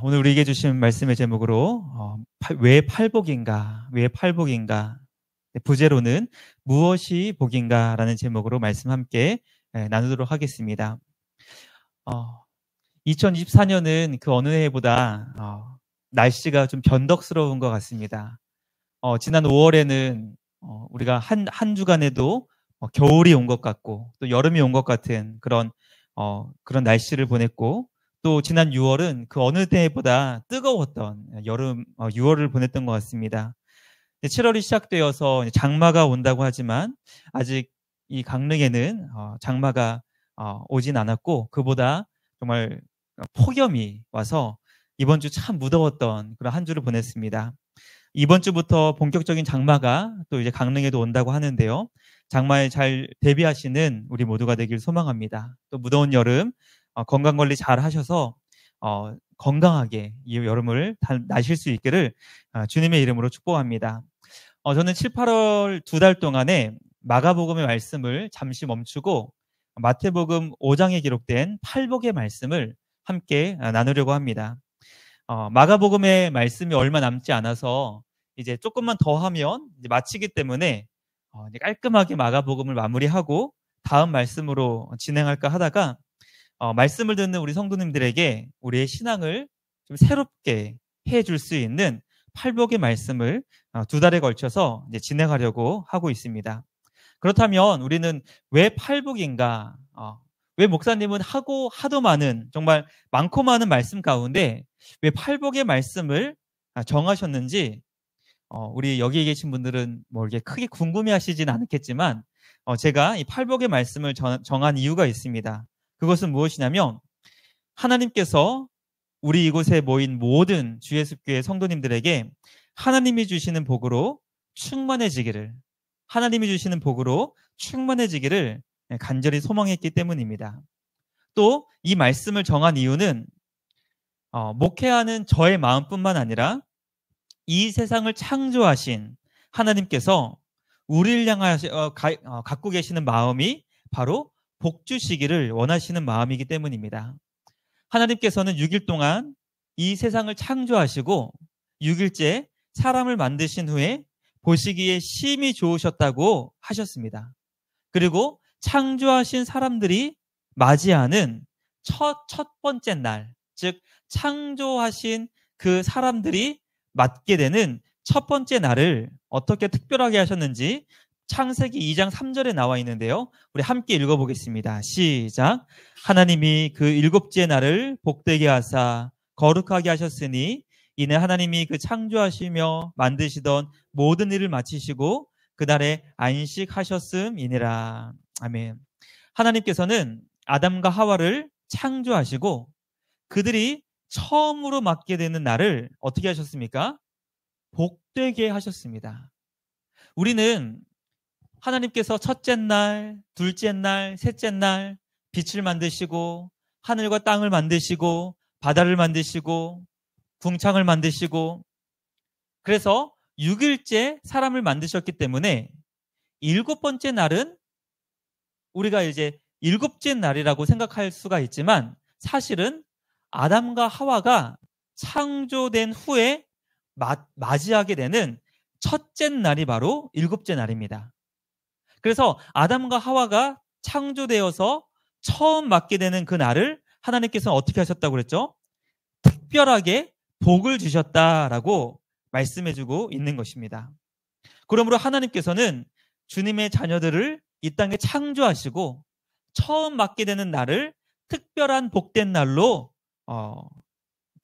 오늘 우리에게 주신 말씀의 제목으로 왜 팔복인가? 왜 팔복인가? 부제로는 무엇이 복인가? 라는 제목으로 말씀 함께 나누도록 하겠습니다. 2024년은 그 어느 해보다 날씨가 좀 변덕스러운 것 같습니다. 지난 5월에는 우리가 한 주간에도 겨울이 온 것 같고 또 여름이 온 것 같은 그런 날씨를 보냈고, 또 지난 6월은 그 어느 때보다 뜨거웠던 6월을 보냈던 것 같습니다. 7월이 시작되어서 장마가 온다고 하지만 아직 이 강릉에는 장마가 오진 않았고, 그보다 정말 폭염이 와서 이번 주 참 무더웠던 그런 한 주를 보냈습니다. 이번 주부터 본격적인 장마가 또 이제 강릉에도 온다고 하는데요. 장마에 잘 대비하시는 우리 모두가 되길 소망합니다. 또 무더운 여름 건강관리 잘 하셔서 건강하게 이 여름을 나실 수 있기를 주님의 이름으로 축복합니다. 저는 7, 8월 2달 동안에 마가복음의 말씀을 잠시 멈추고 마태복음 5장에 기록된 팔복의 말씀을 함께 나누려고 합니다. 마가복음의 말씀이 얼마 남지 않아서 이제 조금만 더 하면 이제 마치기 때문에 이제 깔끔하게 마가복음을 마무리하고 다음 말씀으로 진행할까 하다가 말씀을 듣는 우리 성도님들에게 우리의 신앙을 좀 새롭게 해줄 수 있는 팔복의 말씀을 2달에 걸쳐서 이제 진행하려고 하고 있습니다. 그렇다면 우리는 왜 팔복인가? 왜 목사님은 하도 많은, 정말 많고 많은 말씀 가운데 왜 팔복의 말씀을 정하셨는지 우리 여기 계신 분들은 뭐 이렇게 크게 궁금해하시지는 않겠지만 제가 이 팔복의 말씀을 정한 이유가 있습니다. 그것은 무엇이냐면, 하나님께서 우리 이곳에 모인 모든 주 예수교회 성도님들에게 하나님이 주시는 복으로 충만해지기를 간절히 소망했기 때문입니다. 또 이 말씀을 정한 이유는 목회하는 저의 마음뿐만 아니라 이 세상을 창조하신 하나님께서 우리를 향하여 갖고 계시는 마음이 바로 복 주시기를 원하시는 마음이기 때문입니다. 하나님께서는 6일 동안 이 세상을 창조하시고 6일째 사람을 만드신 후에 보시기에 심히 좋으셨다고 하셨습니다. 그리고 창조하신 사람들이 맞이하는 첫 번째 날, 즉 창조하신 그 사람들이 맞게 되는 첫 번째 날을 어떻게 특별하게 하셨는지 창세기 2장 3절에 나와 있는데요. 우리 함께 읽어보겠습니다. 시작. 하나님이 그 일곱째 날을 복되게 하사 거룩하게 하셨으니 이는 하나님이 그 창조하시며 만드시던 모든 일을 마치시고 그날에 안식하셨음이니라. 아멘. 하나님께서는 아담과 하와를 창조하시고 그들이 처음으로 맡게 되는 날을 어떻게 하셨습니까? 복되게 하셨습니다. 우리는 하나님께서 첫째 날, 둘째 날, 셋째 날 빛을 만드시고 하늘과 땅을 만드시고 바다를 만드시고 궁창을 만드시고, 그래서 6일째 사람을 만드셨기 때문에 7번째 날은 우리가 이제 7째 날이라고 생각할 수가 있지만 사실은 아담과 하와가 창조된 후에 맞이하게 되는 첫째 날이 바로 7째 날입니다. 그래서 아담과 하와가 창조되어서 처음 맞게 되는 그 날을 하나님께서는 어떻게 하셨다고 그랬죠? 특별하게 복을 주셨다라고 말씀해주고 있는 것입니다. 그러므로 하나님께서는 주님의 자녀들을 이 땅에 창조하시고 처음 맞게 되는 날을 특별한 복된 날로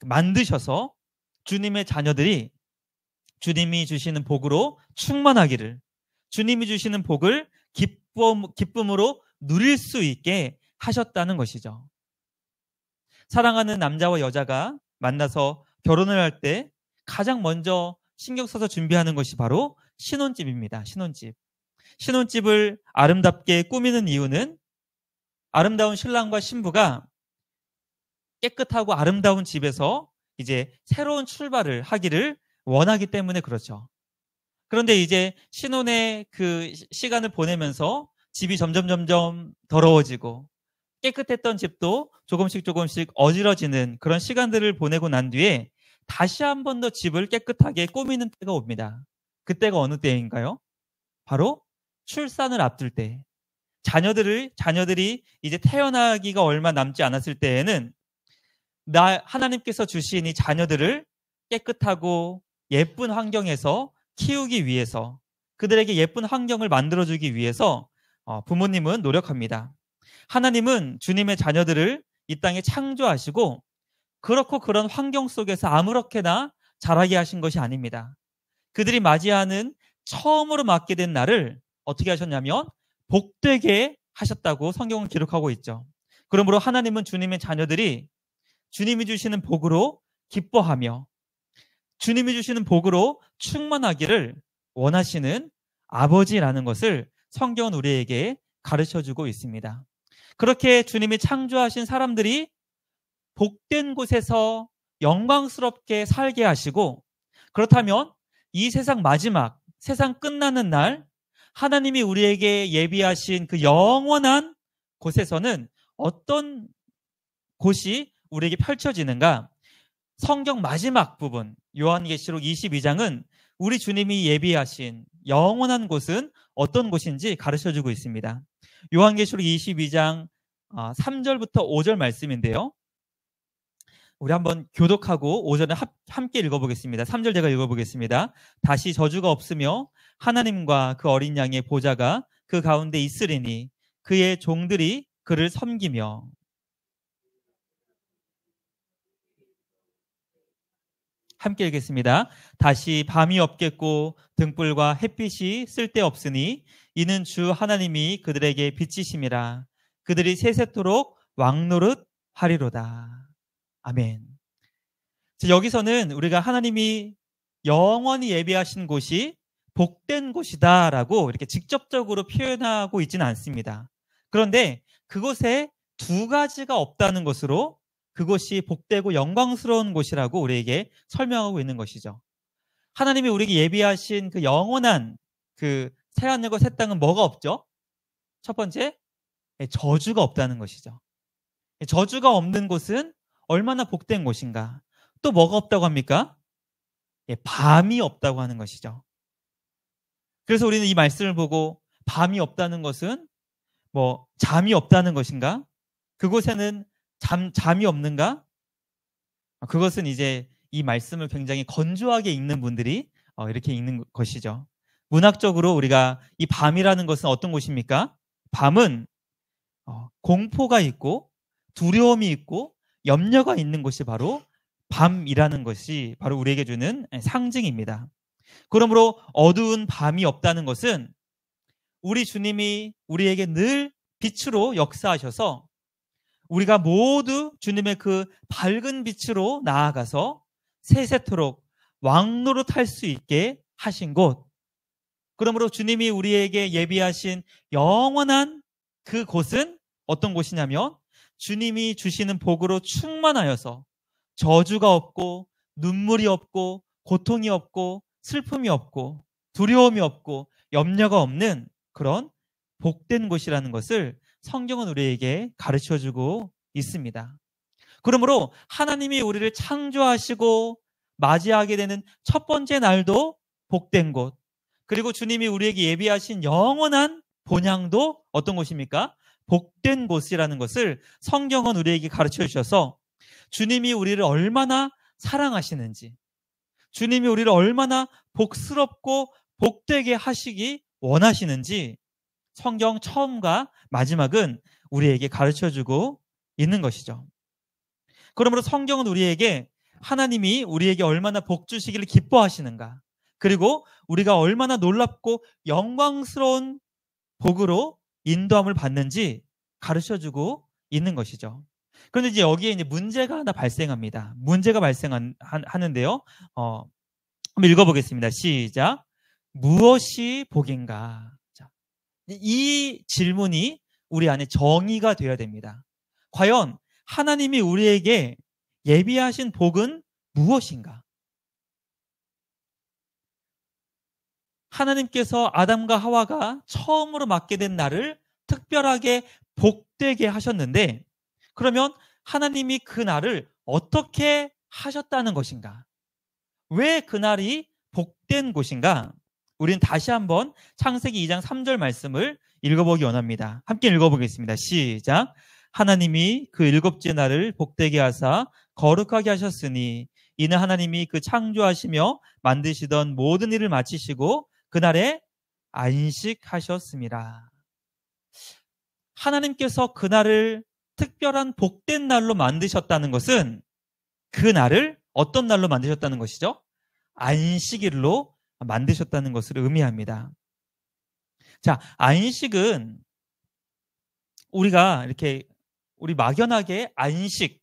만드셔서 주님의 자녀들이 주님이 주시는 복으로 충만하기를, 주님이 주시는 복을 기쁨으로 누릴 수 있게 하셨다는 것이죠. 사랑하는 남자와 여자가 만나서 결혼을 할 때 가장 먼저 신경 써서 준비하는 것이 바로 신혼집입니다. 신혼집을 아름답게 꾸미는 이유는 아름다운 신랑과 신부가 깨끗하고 아름다운 집에서 이제 새로운 출발을 하기를 원하기 때문에 그렇죠. 그런데 이제 신혼의 그 시간을 보내면서 집이 점점 더러워지고 깨끗했던 집도 조금씩 조금씩 어지러지는 그런 시간들을 보내고 난 뒤에 다시 한 번 더 집을 깨끗하게 꾸미는 때가 옵니다. 그때가 어느 때인가요? 바로 출산을 앞둘 때. 자녀들이 이제 태어나기가 얼마 남지 않았을 때에는 하나님께서 주신 이 자녀들을 깨끗하고 예쁜 환경에서 키우기 위해서, 그들에게 예쁜 환경을 만들어주기 위해서 부모님은 노력합니다. 하나님은 주님의 자녀들을 이 땅에 창조하시고 그렇고 그런 환경 속에서 아무렇게나 자라게 하신 것이 아닙니다. 그들이 맞이하는 처음으로 맞게 된 날을 어떻게 하셨냐면 복되게 하셨다고 성경은 기록하고 있죠. 그러므로 하나님은 주님의 자녀들이 주님이 주시는 복으로 기뻐하며 주님이 주시는 복으로 충만하기를 원하시는 아버지라는 것을 성경은 우리에게 가르쳐주고 있습니다. 그렇게 주님이 창조하신 사람들이 복된 곳에서 영광스럽게 살게 하시고, 그렇다면 이 세상 마지막, 세상 끝나는 날 하나님이 우리에게 예비하신 그 영원한 곳에서는 어떤 곳이 우리에게 펼쳐지는가? 성경 마지막 부분 요한계시록 22장은 우리 주님이 예비하신 영원한 곳은 어떤 곳인지 가르쳐주고 있습니다. 요한계시록 22장 3절부터 5절 말씀인데요. 우리 한번 교독하고 5절에 함께 읽어보겠습니다. 3절 제가 읽어보겠습니다. 다시 저주가 없으며 하나님과 그 어린 양의 보좌가 그 가운데 있으리니 그의 종들이 그를 섬기며. 함께 읽겠습니다. 다시 밤이 없겠고 등불과 햇빛이 쓸데없으니 이는 주 하나님이 그들에게 빛이심이라. 그들이 세세토록 왕노릇 하리로다. 아멘. 여기서는 우리가 하나님이 영원히 예비하신 곳이 복된 곳이다라고 이렇게 직접적으로 표현하고 있지는 않습니다. 그런데 그곳에 두 가지가 없다는 것으로 그것이 복되고 영광스러운 곳이라고 우리에게 설명하고 있는 것이죠. 하나님이 우리에게 예비하신 그 영원한 그 새하늘과 새 땅은 뭐가 없죠? 첫 번째, 저주가 없다는 것이죠. 저주가 없는 곳은 얼마나 복된 곳인가? 또 뭐가 없다고 합니까? 밤이 없다고 하는 것이죠. 그래서 우리는 이 말씀을 보고 밤이 없다는 것은 잠이 없다는 것인가? 그곳에는 잠이 없는가? 그것은 이제 이 말씀을 굉장히 건조하게 읽는 분들이 이렇게 읽는 것이죠. 문학적으로 우리가 이 밤이라는 것은 어떤 곳입니까? 밤은 공포가 있고 두려움이 있고 염려가 있는 곳이 바로 밤이라는 것이 바로 우리에게 주는 상징입니다. 그러므로 어두운 밤이 없다는 것은 우리 주님이 우리에게 늘 빛으로 역사하셔서 우리가 모두 주님의 그 밝은 빛으로 나아가서 세세토록 왕노릇 할 수 있게 하신 곳, 그러므로 주님이 우리에게 예비하신 영원한 그 곳은 어떤 곳이냐면 주님이 주시는 복으로 충만하여서 저주가 없고 눈물이 없고 고통이 없고 슬픔이 없고 두려움이 없고 염려가 없는 그런 복된 곳이라는 것을 성경은 우리에게 가르쳐주고 있습니다. 그러므로 하나님이 우리를 창조하시고 맞이하게 되는 첫 번째 날도 복된 곳, 그리고 주님이 우리에게 예비하신 영원한 본향도 어떤 곳입니까? 복된 곳이라는 것을 성경은 우리에게 가르쳐 주셔서 주님이 우리를 얼마나 사랑하시는지, 주님이 우리를 얼마나 복스럽고 복되게 하시기 원하시는지 성경 처음과 마지막은 우리에게 가르쳐주고 있는 것이죠. 그러므로 성경은 우리에게 하나님이 우리에게 얼마나 복 주시기를 기뻐하시는가, 그리고 우리가 얼마나 놀랍고 영광스러운 복으로 인도함을 받는지 가르쳐주고 있는 것이죠. 그런데 이제 여기에 이제 문제가 하나 발생합니다. 문제가 발생하는데요. 한번 읽어보겠습니다. 시작. 무엇이 복인가? 자, 이 질문이 우리 안에 정의가 되어야 됩니다. 과연 하나님이 우리에게 예비하신 복은 무엇인가? 하나님께서 아담과 하와가 처음으로 맡게 된 날을 특별하게 복되게 하셨는데, 그러면 하나님이 그 날을 어떻게 하셨다는 것인가? 왜 그날이 복된 곳인가? 우리는 다시 한번 창세기 2장 3절 말씀을 읽어보기 원합니다. 함께 읽어보겠습니다. 시작. 하나님이 그 일곱째 날을 복되게 하사 거룩하게 하셨으니 이는 하나님이 그 창조하시며 만드시던 모든 일을 마치시고 그날에 안식하셨습니다. 하나님께서 그날을 특별한 복된 날로 만드셨다는 것은 그 날을 어떤 날로 만드셨다는 것이죠? 안식일로 만드셨다는 것을 의미합니다. 자, 안식은 우리가 이렇게 우리 막연하게 안식,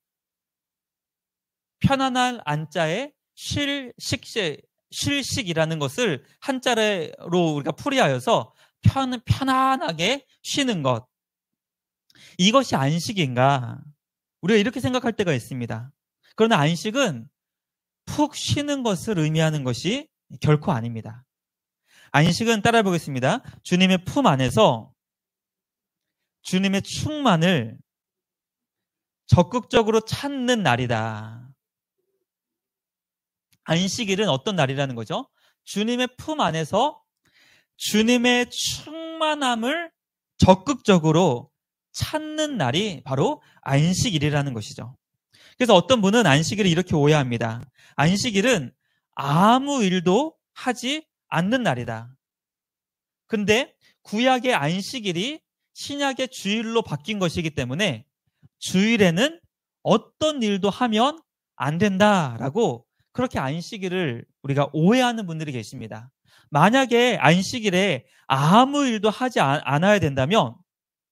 편안한 안자에 쉴식이라는 것을 한자로 우리가 풀이하여서 편안하게 쉬는 것, 이것이 안식인가? 우리가 이렇게 생각할 때가 있습니다. 그러나 안식은 푹 쉬는 것을 의미하는 것이 결코 아닙니다. 안식은 따라해 보겠습니다. 주님의 품 안에서 주님의 충만을 적극적으로 찾는 날이다. 안식일은 어떤 날이라는 거죠? 주님의 품 안에서 주님의 충만함을 적극적으로 찾는 날이 바로 안식일이라는 것이죠. 그래서 어떤 분은 안식일을 이렇게 오해합니다. 안식일은 아무 일도 하지 않는 날이다. 근데 구약의 안식일이 신약의 주일로 바뀐 것이기 때문에 주일에는 어떤 일도 하면 안 된다라고 그렇게 안식일을 우리가 오해하는 분들이 계십니다. 만약에 안식일에 아무 일도 하지 않아야 된다면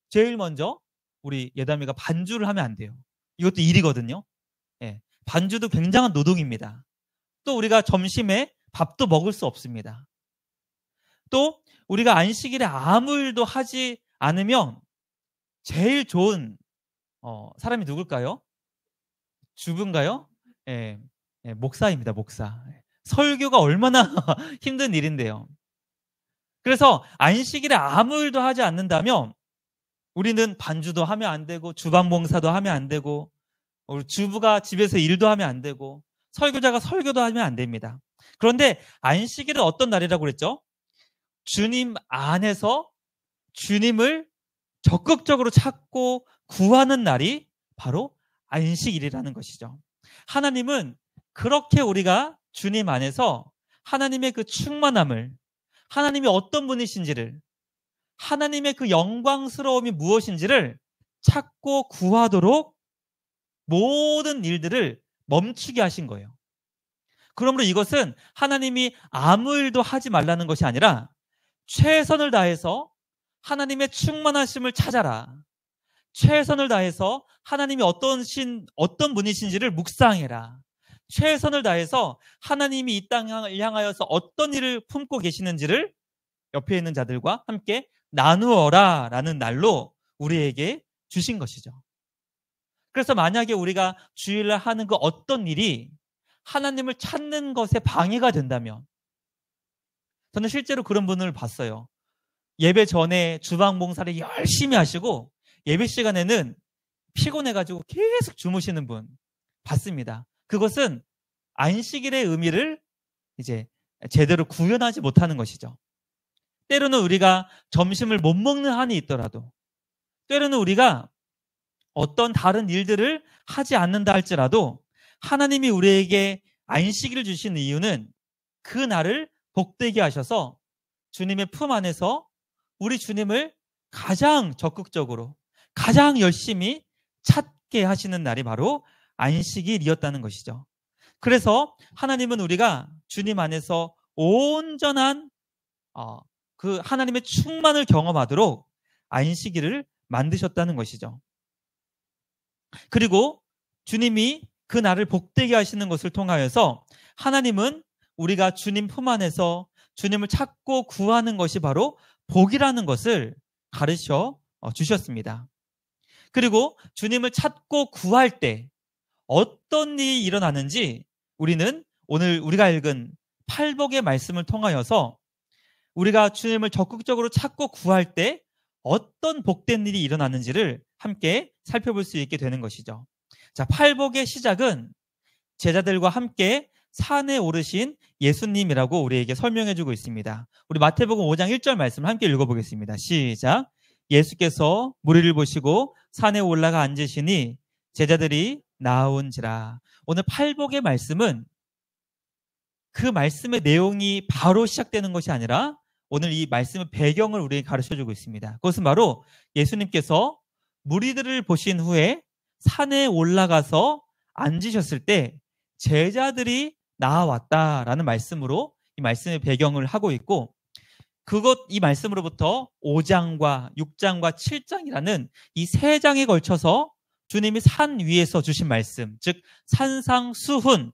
제일 먼저 우리 예담이가 반주를 하면 안 돼요. 이것도 일이거든요. 예, 반주도 굉장한 노동입니다. 또 우리가 점심에 밥도 먹을 수 없습니다. 또 우리가 안식일에 아무 일도 하지 않으면 제일 좋은 사람이 누굴까요? 주부인가요? 예, 목사입니다. 목사. 설교가 얼마나 힘든 일인데요. 그래서 안식일에 아무 일도 하지 않는다면 우리는 반주도 하면 안 되고 주방 봉사도 하면 안 되고 우리 주부가 집에서 일도 하면 안 되고 설교자가 설교도 하면 안 됩니다. 그런데 안식일은 어떤 날이라고 그랬죠? 주님 안에서 주님을 적극적으로 찾고 구하는 날이 바로 안식일이라는 것이죠. 하나님은 그렇게 우리가 주님 안에서 하나님의 그 충만함을, 하나님이 어떤 분이신지를, 하나님의 그 영광스러움이 무엇인지를 찾고 구하도록 모든 일들을 멈추게 하신 거예요. 그러므로 이것은 하나님이 아무 일도 하지 말라는 것이 아니라 최선을 다해서 하나님의 충만하심을 찾아라. 최선을 다해서 하나님이 어떤 분이신지를 묵상해라. 최선을 다해서 하나님이 이 땅을 향하여서 어떤 일을 품고 계시는지를 옆에 있는 자들과 함께 나누어라 라는 날로 우리에게 주신 것이죠. 그래서 만약에 우리가 주일날 하는 그 어떤 일이 하나님을 찾는 것에 방해가 된다면, 저는 실제로 그런 분을 봤어요. 예배 전에 주방 봉사를 열심히 하시고 예배 시간에는 피곤해가지고 계속 주무시는 분 봤습니다. 그것은 안식일의 의미를 이제 제대로 구현하지 못하는 것이죠. 때로는 우리가 점심을 못 먹는 한이 있더라도, 때로는 우리가 어떤 다른 일들을 하지 않는다 할지라도 하나님이 우리에게 안식일을 주신 이유는 그 날을 복되게 하셔서 주님의 품 안에서 우리 주님을 가장 적극적으로, 가장 열심히 찾게 하시는 날이 바로 안식일이었다는 것이죠. 그래서 하나님은 우리가 주님 안에서 온전한 그 하나님의 충만을 경험하도록 안식일을 만드셨다는 것이죠. 그리고 주님이 그 날을 복되게 하시는 것을 통하여서 하나님은 우리가 주님 품 안에서 주님을 찾고 구하는 것이 바로 복이라는 것을 가르쳐 주셨습니다. 그리고 주님을 찾고 구할 때 어떤 일이 일어나는지 우리는 오늘 우리가 읽은 팔복의 말씀을 통하여서 우리가 주님을 적극적으로 찾고 구할 때 어떤 복된 일이 일어나는지를 함께 살펴볼 수 있게 되는 것이죠. 자, 팔복의 시작은 제자들과 함께 산에 오르신 예수님이라고 우리에게 설명해주고 있습니다. 우리 마태복음 5장 1절 말씀을 함께 읽어보겠습니다. 시작. 예수께서 무리를 보시고 산에 올라가 앉으시니 제자들이 나온지라. 오늘 팔복의 말씀은 그 말씀의 내용이 바로 시작되는 것이 아니라 오늘 이 말씀의 배경을 우리에게 가르쳐주고 있습니다. 그것은 바로 예수님께서 무리들을 보신 후에 산에 올라가서 앉으셨을 때 제자들이 나왔다라는 말씀으로 이 말씀의 배경을 하고 있고, 이 말씀으로부터 5장과 6장과 7장이라는 이 3장에 걸쳐서 주님이 산 위에서 주신 말씀, 즉 산상수훈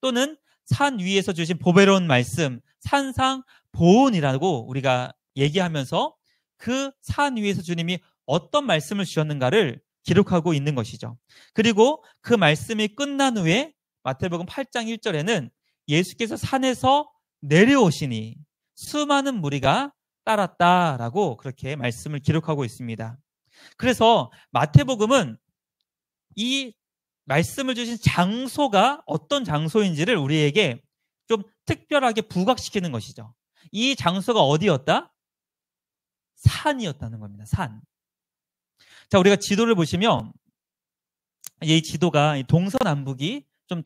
또는 산 위에서 주신 보배로운 말씀, 산상보훈이라고 우리가 얘기하면서 그 산 위에서 주님이 어떤 말씀을 주셨는가를 기록하고 있는 것이죠. 그리고 그 말씀이 끝난 후에 마태복음 8장 1절에는 예수께서 산에서 내려오시니 수많은 무리가 따랐다라고 그렇게 말씀을 기록하고 있습니다. 그래서 마태복음은 이 말씀을 주신 장소가 어떤 장소인지를 우리에게 좀 특별하게 부각시키는 것이죠. 이 장소가 어디였다? 산이었다는 겁니다. 산. 자, 우리가 지도를 보시면 이 지도가 동서남북이 좀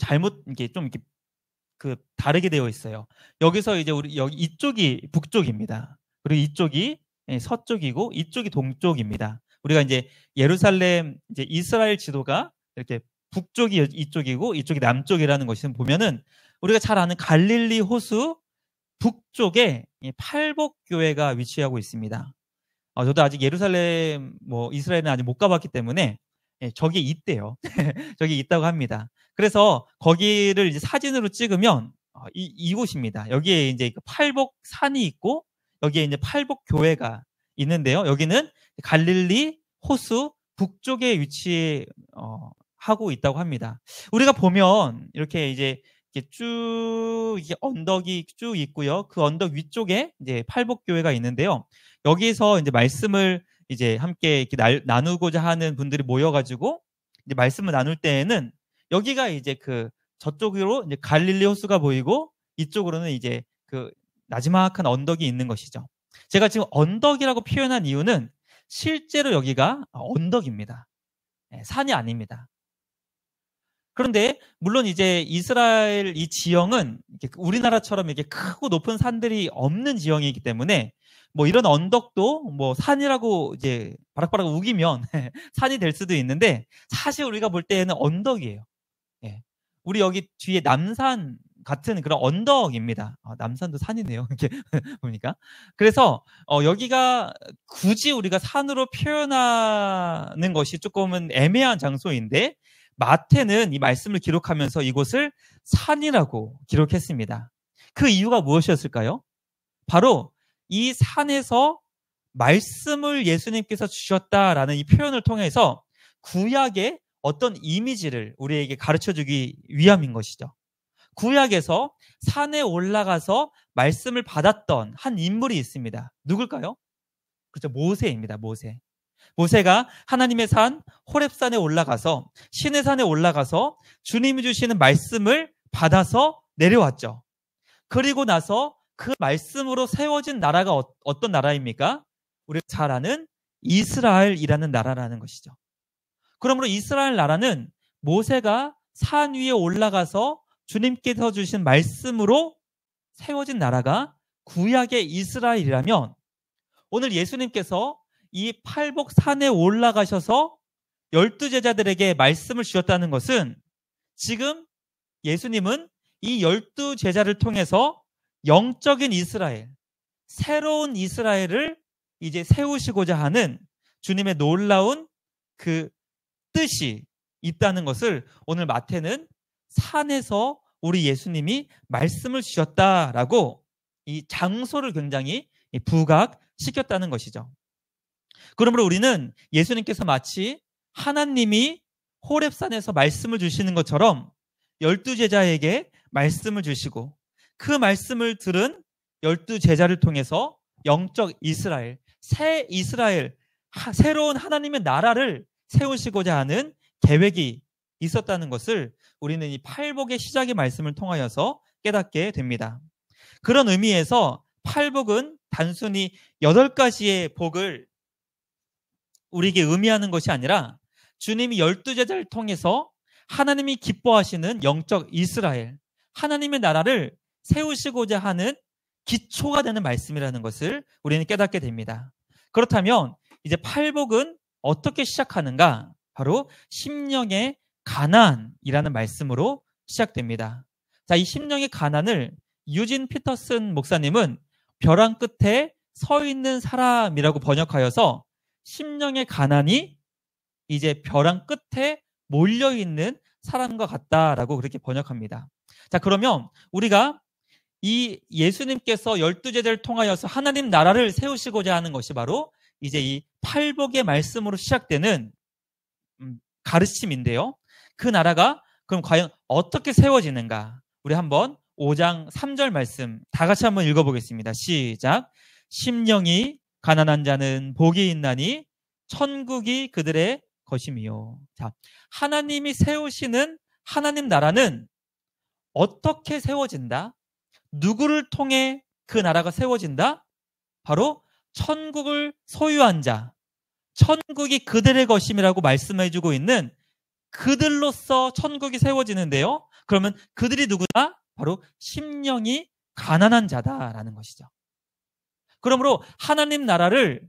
다르게 되어 있어요. 여기서 이제 여기 이쪽이 북쪽입니다. 그리고 이쪽이 서쪽이고 이쪽이 동쪽입니다. 우리가 이제 예루살렘 이제 이스라엘 지도가 이렇게 북쪽이 이쪽이고 이쪽이 남쪽이라는 것을 보면은 우리가 잘 아는 갈릴리 호수 북쪽에 팔복교회가 위치하고 있습니다. 저도 아직 예루살렘 이스라엘은 아직 못 가봤기 때문에 저기 있대요. 저기 있다고 합니다. 그래서 거기를 이제 사진으로 찍으면 이곳입니다. 여기에 이제 팔복 산이 있고 여기에 이제 팔복 교회가 있는데요. 여기는 갈릴리 호수 북쪽에 위치하고 있다고 합니다. 우리가 보면 이렇게 쭉 언덕이 쭉 있고요. 그 언덕 위쪽에 이제 팔복 교회가 있는데요. 여기서 이제 말씀을 이제 함께 이렇게 나누고자 하는 분들이 모여가지고 이제 말씀을 나눌 때에는 여기가 이제 저쪽으로 이제 갈릴리 호수가 보이고 이쪽으로는 이제 나지막한 언덕이 있는 것이죠. 제가 지금 언덕이라고 표현한 이유는 실제로 여기가 언덕입니다. 산이 아닙니다. 그런데 물론 이제 이스라엘 이 지형은 우리나라처럼 이렇게 크고 높은 산들이 없는 지형이기 때문에 이런 언덕도 산이라고 이제 바락바락 우기면 산이 될 수도 있는데 사실 우리가 볼 때에는 언덕이에요. 우리 여기 뒤에 남산 같은 그런 언덕입니다. 남산도 산이네요. 이렇게 보니까. 그래서 여기가 굳이 우리가 산으로 표현하는 것이 조금은 애매한 장소인데 마태는 이 말씀을 기록하면서 이곳을 산이라고 기록했습니다. 그 이유가 무엇이었을까요? 바로 이 산에서 말씀을 예수님께서 주셨다라는 이 표현을 통해서 구약의 어떤 이미지를 우리에게 가르쳐주기 위함인 것이죠. 구약에서 산에 올라가서 말씀을 받았던 한 인물이 있습니다. 누굴까요? 그렇죠. 모세입니다. 모세가 하나님의 산 호렙산에 올라가서 시내산에 올라가서 주님이 주시는 말씀을 받아서 내려왔죠. 그리고 나서 그 말씀으로 세워진 나라가 어떤 나라입니까? 우리가 잘 아는 이스라엘이라는 나라라는 것이죠. 그러므로 이스라엘 나라는 모세가 산 위에 올라가서 주님께서 주신 말씀으로 세워진 나라가 구약의 이스라엘이라면 오늘 예수님께서 이 팔복 산에 올라가셔서 12제자들에게 말씀을 주셨다는 것은 지금 예수님은 이 12제자를 통해서 영적인 이스라엘, 새로운 이스라엘을 이제 세우시고자 하는 주님의 놀라운 그 뜻이 있다는 것을 오늘 마태는 산에서 우리 예수님이 말씀을 주셨다라고 이 장소를 굉장히 부각시켰다는 것이죠. 그러므로 우리는 예수님께서 마치 하나님이 호렙산에서 말씀을 주시는 것처럼 12제자에게 말씀을 주시고 그 말씀을 들은 12제자를 통해서 영적 이스라엘, 새 이스라엘, 새로운 하나님의 나라를 세우시고자 하는 계획이 있었다는 것을 우리는 이 팔복의 시작의 말씀을 통하여서 깨닫게 됩니다. 그런 의미에서 팔복은 단순히 8가지의 복을 우리에게 의미하는 것이 아니라 주님이 12제자를 통해서 하나님이 기뻐하시는 영적 이스라엘, 하나님의 나라를 세우시고자 하는 기초가 되는 말씀이라는 것을 우리는 깨닫게 됩니다. 그렇다면 이제 팔복은 어떻게 시작하는가? 바로 심령의 가난이라는 말씀으로 시작됩니다. 자, 이 심령의 가난을 유진 피터슨 목사님은 벼랑 끝에 서 있는 사람이라고 번역하여서 심령의 가난이 이제 벼랑 끝에 몰려있는 사람과 같다라고 그렇게 번역합니다. 자, 그러면 우리가 이 예수님께서 12제자를 통하여서 하나님 나라를 세우시고자 하는 것이 바로 이제 이 팔복의 말씀으로 시작되는 가르침인데요. 그 나라가 그럼 과연 어떻게 세워지는가? 우리 한번 5장 3절 말씀 다 같이 한번 읽어보겠습니다. 시작. 심령이 가난한 자는 복이 있나니 천국이 그들의 것임이요. 자, 하나님이 세우시는 하나님 나라는 어떻게 세워진다? 누구를 통해 그 나라가 세워진다? 바로 천국을 소유한 자, 천국이 그들의 것임이라고 말씀해주고 있는 그들로서 천국이 세워지는데요. 그러면 그들이 누구다? 바로 심령이 가난한 자다라는 것이죠. 그러므로 하나님 나라를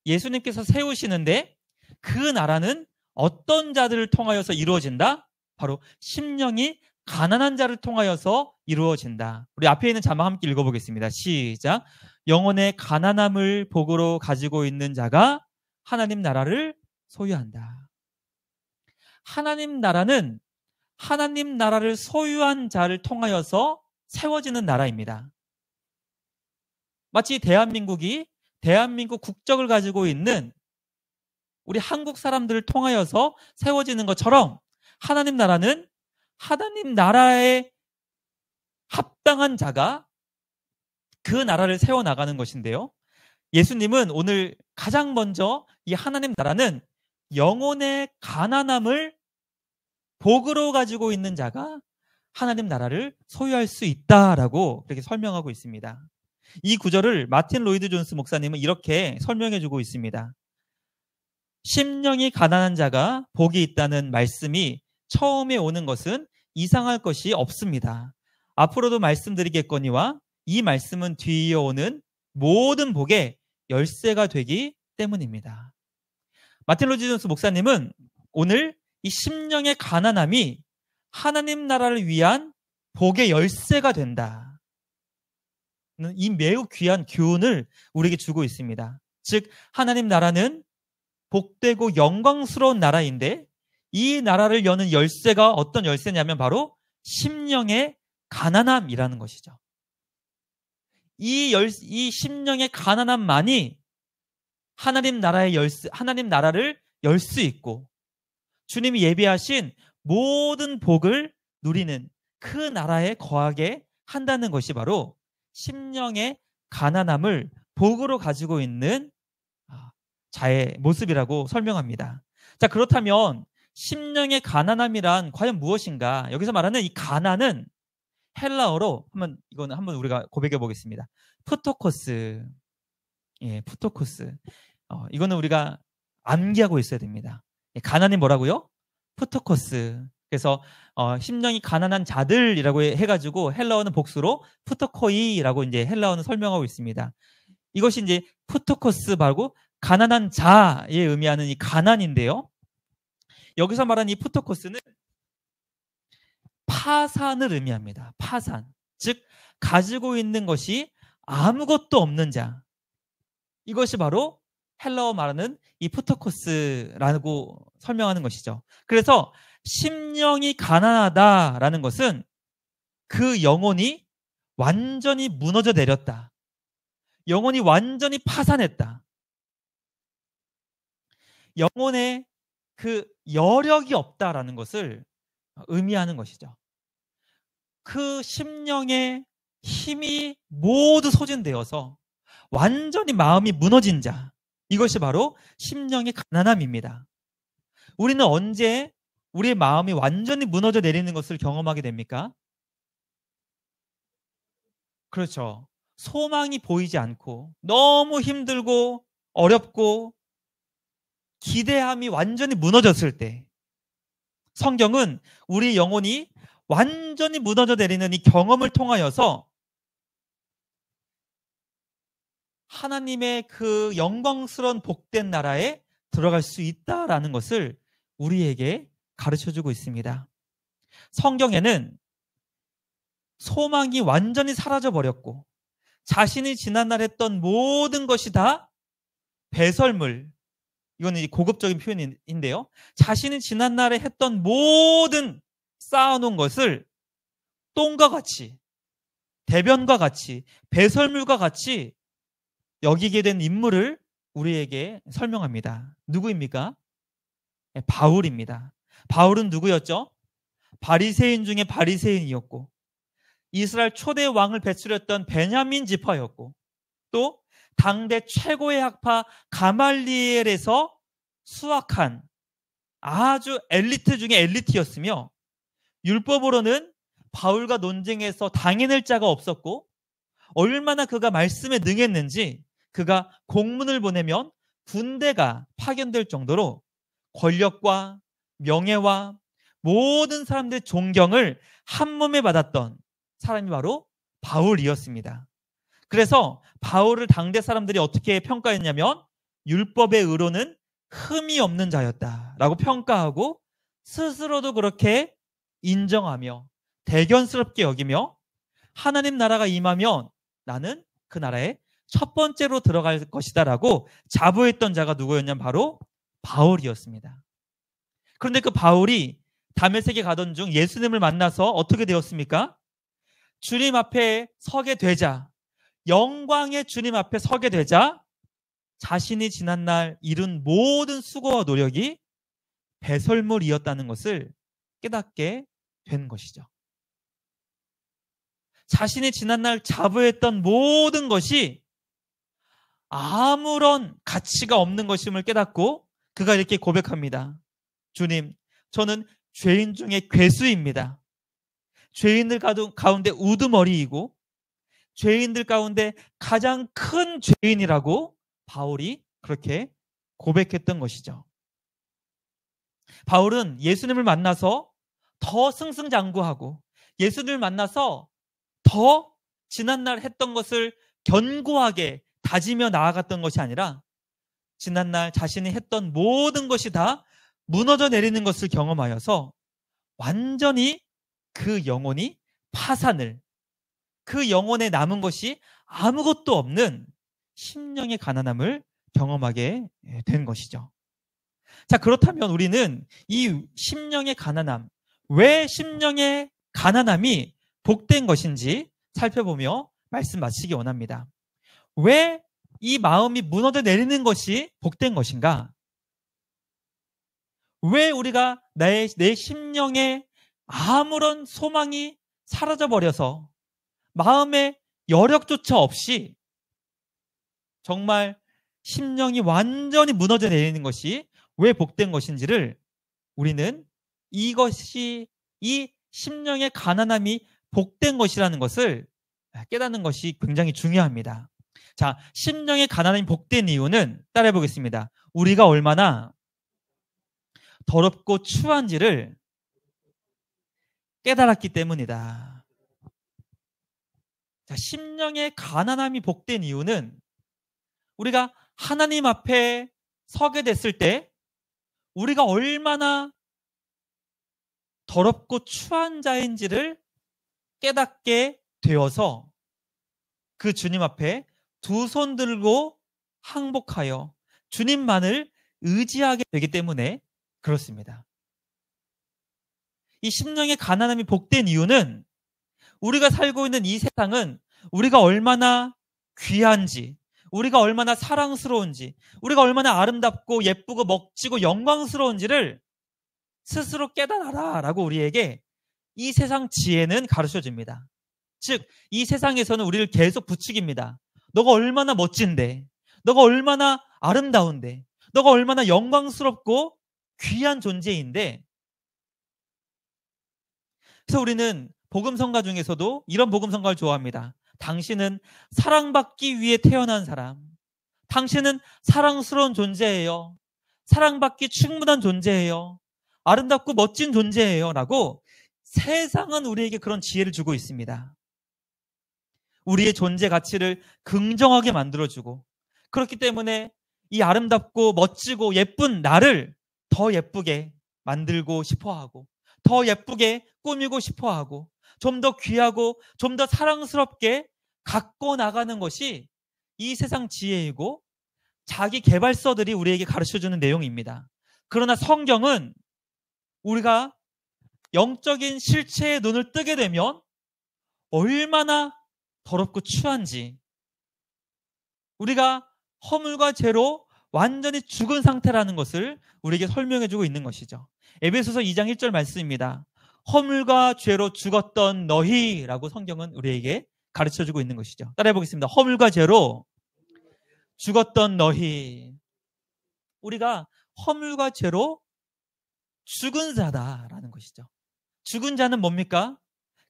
예수님께서 세우시는데 그 나라는 어떤 자들을 통하여서 이루어진다? 바로 심령이 가난한 자를 통하여서 이루어진다. 우리 앞에 있는 자막 함께 읽어보겠습니다. 시작. 영혼의 가난함을 복으로 가지고 있는 자가 하나님 나라를 소유한다. 하나님 나라는 하나님 나라를 소유한 자를 통하여서 세워지는 나라입니다. 마치 대한민국 국적을 가지고 있는 우리 한국 사람들을 통하여서 세워지는 것처럼 하나님 나라는 하나님 나라에 합당한 자가 그 나라를 세워나가는 것인데요. 예수님은 오늘 가장 먼저 이 하나님 나라는 영혼의 가난함을 복으로 가지고 있는 자가 하나님 나라를 소유할 수 있다라고 그렇게 설명하고 있습니다. 이 구절을 마틴 로이드 존스 목사님은 이렇게 설명해주고 있습니다. 심령이 가난한 자가 복이 있다는 말씀이 처음에 오는 것은 이상할 것이 없습니다. 앞으로도 말씀드리겠거니와 이 말씀은 뒤이어 오는 모든 복의 열쇠가 되기 때문입니다. 마틴 로이드 존스 목사님은 오늘 이 심령의 가난함이 하나님 나라를 위한 복의 열쇠가 된다. 이 매우 귀한 교훈을 우리에게 주고 있습니다. 즉 하나님 나라는 복되고 영광스러운 나라인데 이 나라를 여는 열쇠가 어떤 열쇠냐면 바로 심령의 가난함이라는 것이죠. 이 심령의 가난함만이 하나님 나라의 열쇠, 하나님 나라를 열 수 있고 주님이 예비하신 모든 복을 누리는 그 나라에 거하게 한다는 것이 바로 심령의 가난함을 복으로 가지고 있는 자의 모습이라고 설명합니다. 자, 그렇다면 심령의 가난함이란 과연 무엇인가? 여기서 말하는 이 가난은 헬라어로 이거는 한번 우리가 고백해 보겠습니다. 푸토코스. 예, 푸토코스. 이거는 우리가 암기하고 있어야 됩니다. 가난이 뭐라고요? 푸토코스. 그래서 심령이 가난한 자들이라고 해가지고 헬라어는 복수로 푸토코이라고 이제 헬라어는 설명하고 있습니다. 이것이 이제 푸토코스 말고 가난한 자에 의미하는 이 가난인데요. 여기서 말하는 이 푸토코스는 파산을 의미합니다. 파산. 즉 가지고 있는 것이 아무것도 없는 자. 이것이 바로 헬라어 말하는 이 푸토코스라고 설명하는 것이죠. 그래서 심령이 가난하다라는 것은 그 영혼이 완전히 무너져 내렸다. 영혼이 완전히 파산했다. 영혼에 그 여력이 없다라는 것을 의미하는 것이죠. 그 심령의 힘이 모두 소진되어서 완전히 마음이 무너진 자, 이것이 바로 심령의 가난함입니다. 우리는 언제 우리의 마음이 완전히 무너져 내리는 것을 경험하게 됩니까? 그렇죠. 소망이 보이지 않고 너무 힘들고 어렵고 기대함이 완전히 무너졌을 때, 성경은 우리 영혼이 완전히 무너져 내리는 이 경험을 통하여서 하나님의 그 영광스러운 복된 나라에 들어갈 수 있다라는 것을 우리에게 가르쳐주고 있습니다. 성경에는 소망이 완전히 사라져버렸고 자신이 지난날 했던 모든 것이 다 배설물, 이거는 고급적인 표현인데요, 자신이 지난날에 했던 모든 쌓아놓은 것을 똥과 같이, 대변과 같이, 배설물과 같이 여기게 된 인물을 우리에게 설명합니다. 누구입니까? 바울입니다. 바울은 누구였죠? 바리새인 중에 바리새인이었고 이스라엘 초대 왕을 배출했던 베냐민 지파였고 또 당대 최고의 학파 가말리엘에서 수학한 아주 엘리트 중에 엘리트였으며 율법으로는 바울과 논쟁에서 당해낼 자가 없었고 얼마나 그가 말씀에 능했는지 그가 공문을 보내면 군대가 파견될 정도로 권력과 명예와 모든 사람들의 존경을 한 몸에 받았던 사람이 바로 바울이었습니다. 그래서 바울을 당대 사람들이 어떻게 평가했냐면 율법의 의로는 흠이 없는 자였다라고 평가하고 스스로도 그렇게 인정하며 대견스럽게 여기며 하나님 나라가 임하면 나는 그 나라에 첫 번째로 들어갈 것이다라고 자부했던 자가 누구였냐면 바로 바울이었습니다. 그런데 그 바울이 다메섹에 가던 중 예수님을 만나서 어떻게 되었습니까? 주님 앞에 서게 되자, 영광의 주님 앞에 서게 되자 자신이 지난날 이룬 모든 수고와 노력이 배설물이었다는 것을 깨닫게 된 것이죠. 자신이 지난날 자부했던 모든 것이 아무런 가치가 없는 것임을 깨닫고 그가 이렇게 고백합니다. 주님, 저는 죄인 중에 괴수입니다. 죄인들 가운데 우두머리이고 죄인들 가운데 가장 큰 죄인이라고 바울이 그렇게 고백했던 것이죠. 바울은 예수님을 만나서 더 승승장구하고 예수님을 만나서 더 지난날 했던 것을 견고하게 다지며 나아갔던 것이 아니라 지난날 자신이 했던 모든 것이 다 무너져 내리는 것을 경험하여서 완전히 그 영혼이 파산을, 그 영혼에 남은 것이 아무것도 없는 심령의 가난함을 경험하게 된 것이죠. 자, 그렇다면 우리는 이 심령의 가난함, 왜 심령의 가난함이 복된 것인지 살펴보며 말씀 마치기 원합니다. 왜 이 마음이 무너져 내리는 것이 복된 것인가? 왜 우리가 내 심령에 아무런 소망이 사라져버려서 마음의 여력조차 없이 정말 심령이 완전히 무너져 내리는 것이 왜 복된 것인지를 우리는 이것이 이 심령의 가난함이 복된 것이라는 것을 깨닫는 것이 굉장히 중요합니다. 자, 심령의 가난함이 복된 이유는 따라해 보겠습니다. 우리가 얼마나 더럽고 추한지를 깨달았기 때문이다. 자, 심령의 가난함이 복된 이유는 우리가 하나님 앞에 서게 됐을 때 우리가 얼마나 더럽고 추한 자인지를 깨닫게 되어서 그 주님 앞에 두 손 들고 항복하여 주님만을 의지하게 되기 때문에 그렇습니다. 이 심령의 가난함이 복된 이유는 우리가 살고 있는 이 세상은 우리가 얼마나 귀한지, 우리가 얼마나 사랑스러운지, 우리가 얼마나 아름답고 예쁘고 멋지고 영광스러운지를 스스로 깨달아라 라고 우리에게 이 세상 지혜는 가르쳐 줍니다. 즉, 이 세상에서는 우리를 계속 부추깁니다. 너가 얼마나 멋진데, 너가 얼마나 아름다운데, 너가 얼마나 영광스럽고 귀한 존재인데, 그래서 우리는 복음성가 중에서도 이런 복음성가를 좋아합니다. 당신은 사랑받기 위해 태어난 사람. 당신은 사랑스러운 존재예요. 사랑받기 충분한 존재예요. 아름답고 멋진 존재예요. 라고 세상은 우리에게 그런 지혜를 주고 있습니다. 우리의 존재 가치를 긍정하게 만들어주고, 그렇기 때문에 이 아름답고 멋지고 예쁜 나를 더 예쁘게 만들고 싶어하고, 더 예쁘게 꾸미고 싶어하고, 좀 더 귀하고 좀 더 사랑스럽게 갖고 나가는 것이 이 세상 지혜이고 자기 개발서들이 우리에게 가르쳐주는 내용입니다. 그러나 성경은 우리가 영적인 실체에 눈을 뜨게 되면 얼마나 더럽고 추한지, 우리가 허물과 죄로 완전히 죽은 상태라는 것을 우리에게 설명해주고 있는 것이죠. 에베소서 2장 1절 말씀입니다. 허물과 죄로 죽었던 너희라고 성경은 우리에게 가르쳐주고 있는 것이죠. 따라해 보겠습니다. 허물과 죄로 죽었던 너희. 우리가 허물과 죄로 죽은 자다라는 것이죠. 죽은 자는 뭡니까?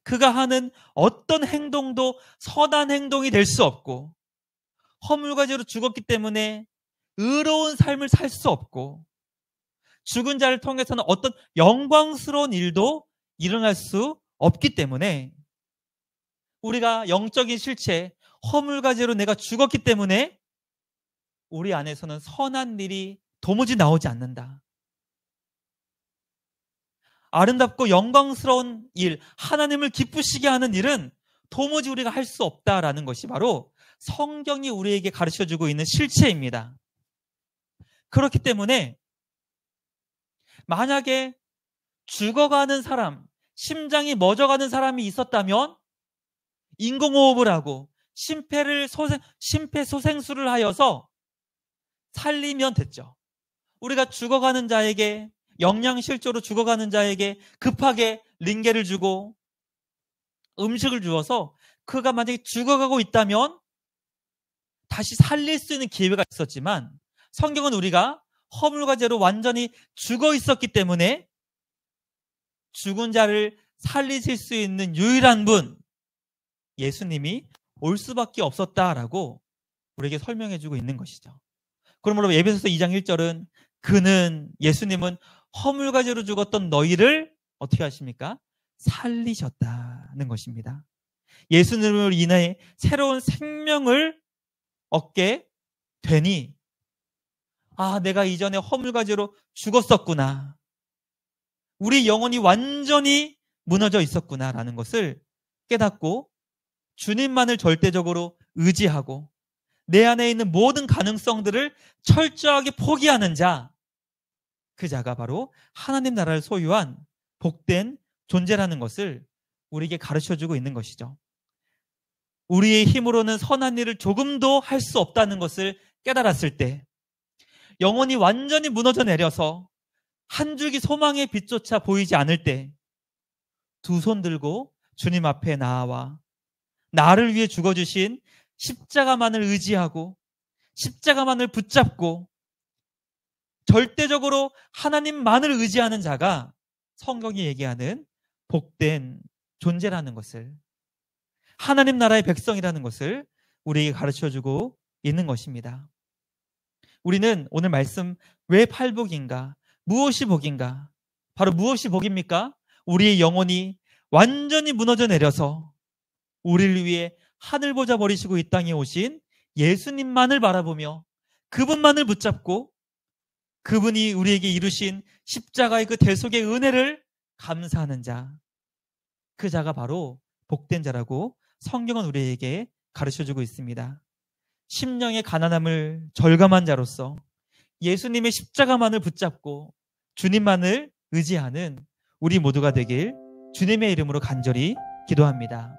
그가 하는 어떤 행동도 선한 행동이 될 수 없고, 허물과 죄로 죽었기 때문에 의로운 삶을 살 수 없고, 죽은 자를 통해서는 어떤 영광스러운 일도 일어날 수 없기 때문에, 우리가 영적인 실체, 허물과 죄로 내가 죽었기 때문에 우리 안에서는 선한 일이 도무지 나오지 않는다. 아름답고 영광스러운 일, 하나님을 기쁘시게 하는 일은 도무지 우리가 할 수 없다라는 것이 바로 성경이 우리에게 가르쳐주고 있는 실체입니다. 그렇기 때문에 만약에 죽어가는 사람, 심장이 멎어가는 사람이 있었다면 인공호흡을 하고 심폐소생술을 하여서 살리면 됐죠. 우리가 죽어가는 자에게, 영양실조로 죽어가는 자에게 급하게 링겔을 주고 음식을 주어서 그가 만약에 죽어가고 있다면 다시 살릴 수 있는 기회가 있었지만, 성경은 우리가 허물과 죄로 완전히 죽어 있었기 때문에 죽은 자를 살리실 수 있는 유일한 분, 예수님이 올 수밖에 없었다라고 우리에게 설명해주고 있는 것이죠. 그러므로 에베소서 2장 1절은 그는, 예수님은 허물과 죄로 죽었던 너희를 어떻게 하십니까? 살리셨다는 것입니다. 예수님으로 인해 새로운 생명을 얻게 되니, 아, 내가 이전에 허물과 죄로 죽었었구나, 우리 영혼이 완전히 무너져 있었구나라는 것을 깨닫고 주님만을 절대적으로 의지하고 내 안에 있는 모든 가능성들을 철저하게 포기하는 자, 그 자가 바로 하나님 나라를 소유한 복된 존재라는 것을 우리에게 가르쳐주고 있는 것이죠. 우리의 힘으로는 선한 일을 조금도 할 수 없다는 것을 깨달았을 때, 영혼이 완전히 무너져 내려서 한 줄기 소망의 빛조차 보이지 않을 때, 두 손 들고 주님 앞에 나아와 나를 위해 죽어주신 십자가만을 의지하고 십자가만을 붙잡고 절대적으로 하나님만을 의지하는 자가 성경이 얘기하는 복된 존재라는 것을, 하나님 나라의 백성이라는 것을 우리에게 가르쳐주고 있는 것입니다. 우리는 오늘 말씀, 왜 팔복인가? 무엇이 복인가? 바로 무엇이 복입니까? 우리의 영혼이 완전히 무너져 내려서 우리를 위해 하늘 보자 버리시고 이 땅에 오신 예수님만을 바라보며 그분만을 붙잡고 그분이 우리에게 이루신 십자가의 그 대속의 은혜를 감사하는 자, 그 자가 바로 복된 자라고 성경은 우리에게 가르쳐주고 있습니다. 심령의 가난함을 절감한 자로서 예수님의 십자가만을 붙잡고 주님만을 의지하는 우리 모두가 되길 주님의 이름으로 간절히 기도합니다.